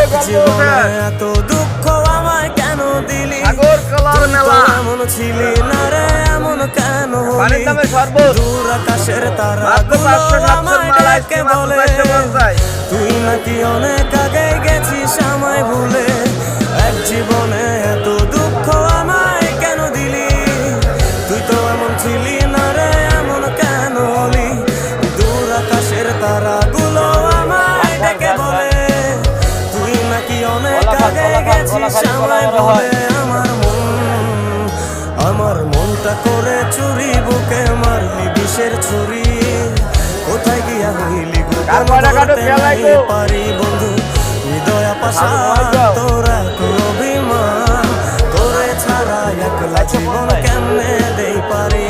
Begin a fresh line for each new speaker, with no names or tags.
এক জীবনে এত দুঃখ আমায় কেন দিলি? এমন ছিলি না রে, এমন কেন হলি? দূর আকাশের তারাগুলো আমায় ডেকে বলে তুই নাকি অনেক আগে গেছিস আমায় ভুলে। এক জীবনে এত দুঃখ আমায় কেন দিলি? তুই তো এমন ছিলি না রে, এমন কেন হলি? দূর আকাশের তারাগুলো আমায় ডেকে বলে তুই নাকি অনেক আগে গেছিস আমায় ভুলে। আমার মনটা করে চুরি, বুকে মারলি বিষের ছুরি। কোথায় গিয়া হইলি গো, পারি বন্ধু হৃদয় পাশা তোরা অভিমান তোরে ছাড়া একলা জীবন কেমনে দেই পারি।